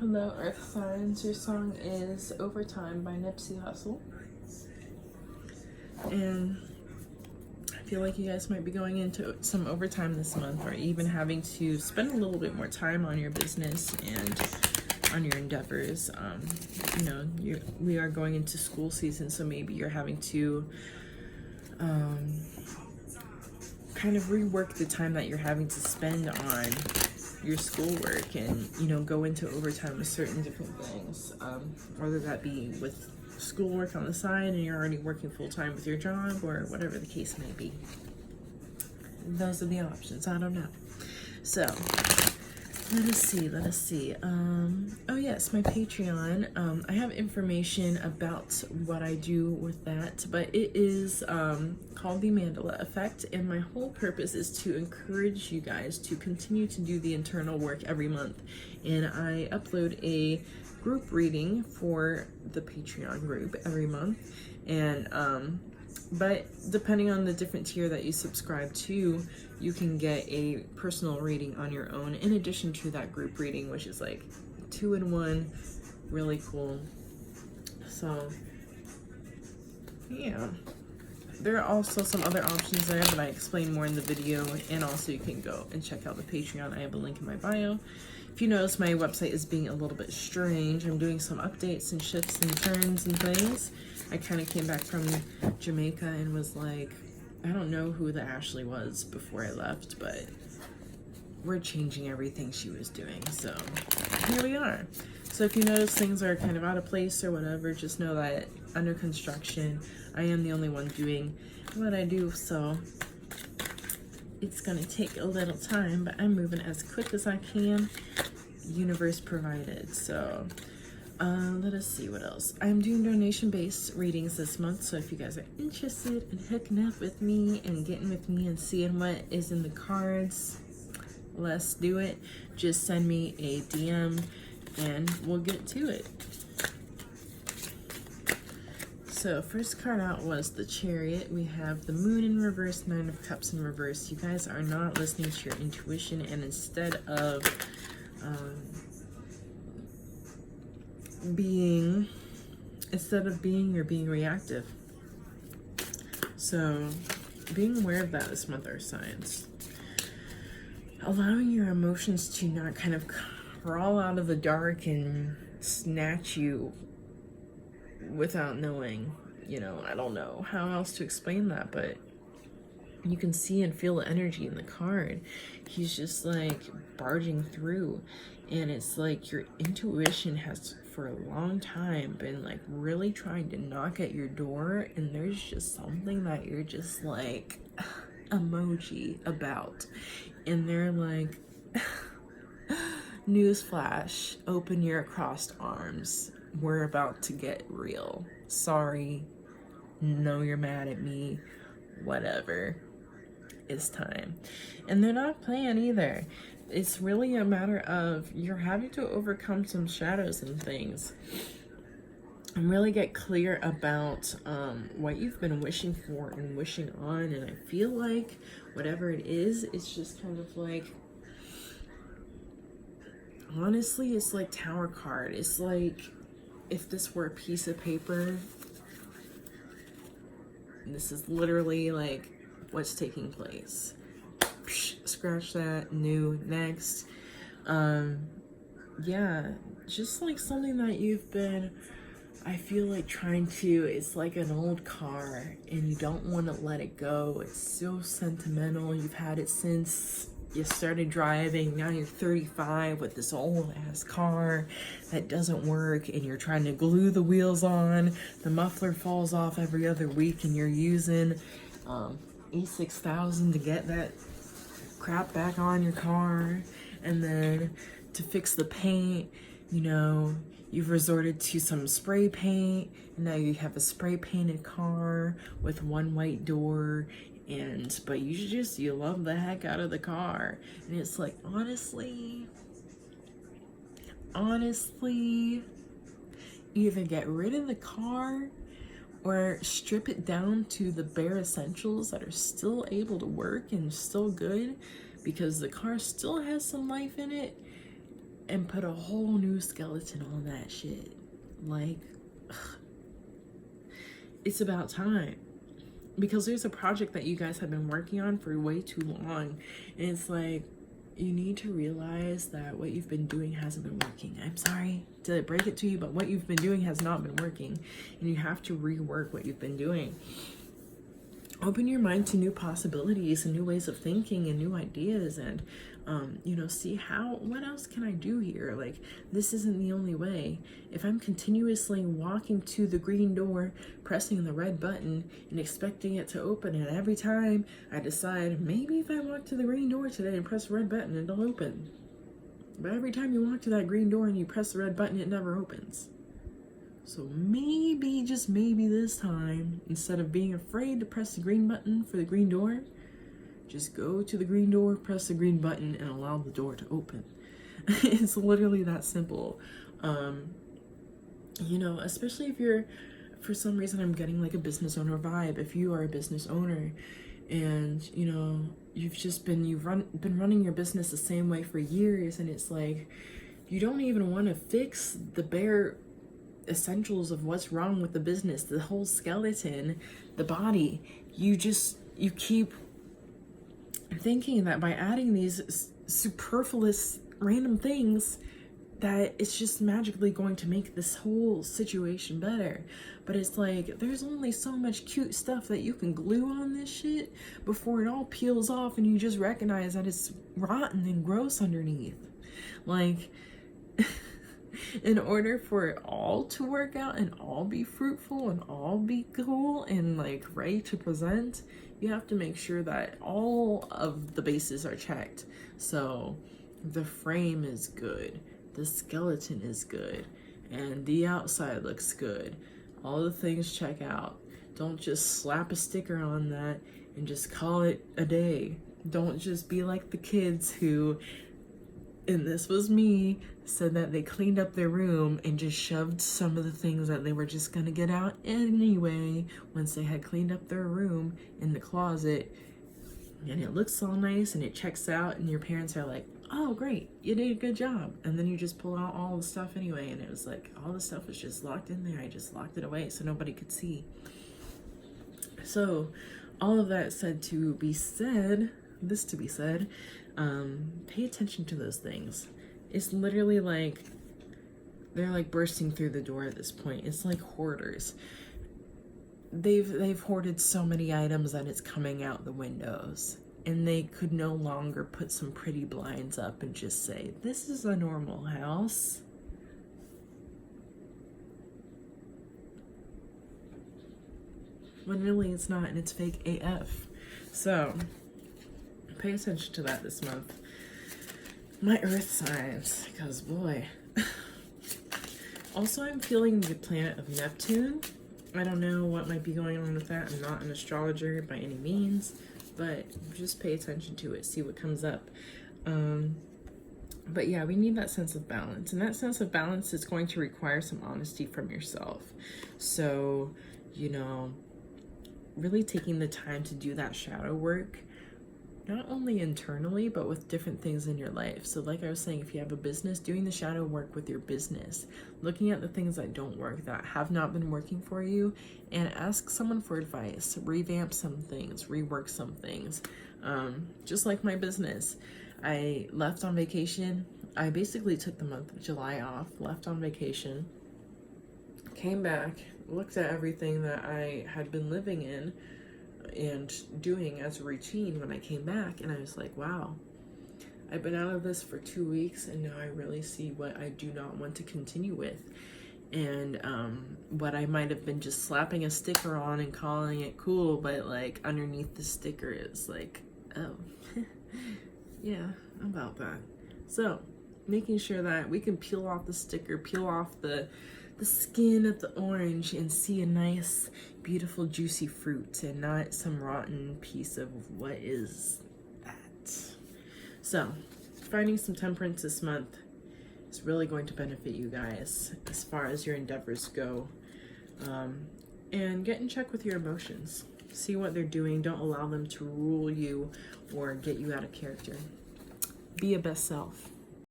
Hello, Earth Signs. Your song is Overtime by Nipsey Hussle. And I feel like you guys might be going into some overtime this month, or even having to spend a little bit more time on your business and on your endeavors. We are going into school season, so maybe you're having to kind of rework the time that you're having to spend on your schoolwork and, go into overtime with certain different things, whether that be with schoolwork on the side and you're already working full-time with your job, or whatever the case may be. Those are the options. I don't know. So let us see. Oh yes, my Patreon. I have information about what I do with that, but it is called the Mandela Effect, and my whole purpose is to encourage you guys to continue to do the internal work every month. And I upload a group reading for the Patreon group every month, and but depending on the different tier that you subscribe to, you can get a personal reading on your own in addition to that group reading, which is like 2-in-1, really cool. So yeah, there are also some other options there, but I explain more in the video, and also you can go and check out the Patreon. I have a link in my bio. If you notice, my website is being a little bit strange. I'm doing some updates and shifts and turns and things. I kind of came back from Jamaica and was like, I don't know who the Ashley was before I left, but we're changing everything she was doing. So here we are. So if you notice things are kind of out of place or whatever, just know that under construction, I am the only one doing what I do. So it's gonna take a little time, but I'm moving as quick as I can. Universe provided. So let us see what else. I'm doing donation-based readings this month, so if you guys are interested in hooking up with me and getting with me and seeing what is in the cards, let's do it. Just send me a DM and we'll get to it. So first card out was the Chariot. We have the Moon in reverse, Nine of Cups in reverse. You guys are not listening to your intuition, and instead of being, you're being reactive. So being aware of that this month, Earth Signs. Allowing your emotions to not kind of crawl out of the dark and snatch you without knowing. I don't know how else to explain that, but you can see and feel the energy in the card. He's just like barging through, and it's like your intuition has for a long time been like really trying to knock at your door, and there's just something that you're just like emoji about, and they're like newsflash, open your crossed arms, we're about to get real. Sorry, know you're mad at me, whatever, it's time. And they're not playing either. It's really a matter of you're having to overcome some shadows and things and really get clear about what you've been wishing for and wishing on. And I feel like whatever it is, it's just kind of like, honestly, it's like Tower card. It's like if this were a piece of paper, this is literally like what's taking place. Scratch that, new, next. Yeah, just like something that you've been, I feel like trying to, it's like an old car and you don't want to let it go. It's so sentimental. You've had it since you started driving. Now you're 35 with this old ass car that doesn't work, and you're trying to glue the wheels on. The muffler falls off every other week, and you're using E6000 to get that crap back on your car. And then to fix the paint, you've resorted to some spray paint, and now you have a spray painted car with one white door, but you love the heck out of the car. And it's like, honestly, either get rid of the car or strip it down to the bare essentials that are still able to work and still good, because the car still has some life in it, and put a whole new skeleton on that shit. Like, it's about time. Because there's a project that you guys have been working on for way too long. And it's like, you need to realize that what you've been doing hasn't been working. I'm sorry to break it to you, but what you've been doing has not been working. And you have to rework what you've been doing. Open your mind to new possibilities and new ways of thinking and new ideas, and you know, see what else can I do here? Like, this isn't the only way. If I'm continuously walking to the green door, pressing the red button and expecting it to open, and every time I decide maybe if I walk to the green door today and press the red button, it'll open. But every time you walk to that green door and you press the red button, it never opens. So maybe, just maybe this time, instead of being afraid to press the green button for the green door, just go to the green door, press the green button, and allow the door to open. It's literally that simple. You know, especially if you're, for some reason I'm getting like a business owner vibe. If you are a business owner and, you know, you've been running your business the same way for years, and it's like, you don't even want to fix the bare essentials of what's wrong with the business, the whole skeleton, the body. You keep thinking that by adding these superfluous random things, that it's just magically going to make this whole situation better. But it's like, there's only so much cute stuff that you can glue on this shit before it all peels off and you just recognize that it's rotten and gross underneath. Like, in order for it all to work out and all be fruitful and all be cool and like ready to present, you have to make sure that all of the bases are checked. So the frame is good, the skeleton is good, and the outside looks good. All the things check out. Don't just slap a sticker on that and just call it a day. Don't just be like the kids who, and this was me, said that they cleaned up their room and just shoved some of the things that they were just gonna get out anyway once they had cleaned up their room in the closet, and it looks all nice and it checks out, and your parents are like, oh great, you did a good job. And then you just pull out all the stuff anyway, and it was like, all the stuff was just locked in there. I just locked it away so nobody could see. So all of that said to be said, pay attention to those things. It's literally like, they're like bursting through the door at this point. It's like hoarders. They've hoarded so many items that it's coming out the windows, and they could no longer put some pretty blinds up and just say, this is a normal house. When really it's not, and it's fake AF. So pay attention to that this month. My earth signs, because boy. Also, I'm feeling the planet of Neptune. I don't know what might be going on with that. I'm not an astrologer by any means, but just pay attention to it, see what comes up. But yeah, we need that sense of balance, and that sense of balance is going to require some honesty from yourself. So, you know, really taking the time to do that shadow work, not only internally, but with different things in your life. So like I was saying, if you have a business, doing the shadow work with your business, looking at the things that don't work, that have not been working for you, and ask someone for advice, revamp some things, rework some things. Just like my business, I left on vacation. I basically took the month of July off, left on vacation, came back, looked at everything that I had been living in and doing as a routine when I came back, and I was like, wow, I've been out of this for 2 weeks, and now I really see what I do not want to continue with. And what I might have been just slapping a sticker on and calling it cool, but like underneath the sticker is like, oh yeah, about that. So making sure that we can peel off the sticker, peel off the skin of the orange, and see a nice, beautiful, juicy fruit, and not some rotten piece of what is that. So, finding some temperance this month is really going to benefit you guys as far as your endeavors go. And get in check with your emotions. See what they're doing. Don't allow them to rule you or get you out of character. Be your best self.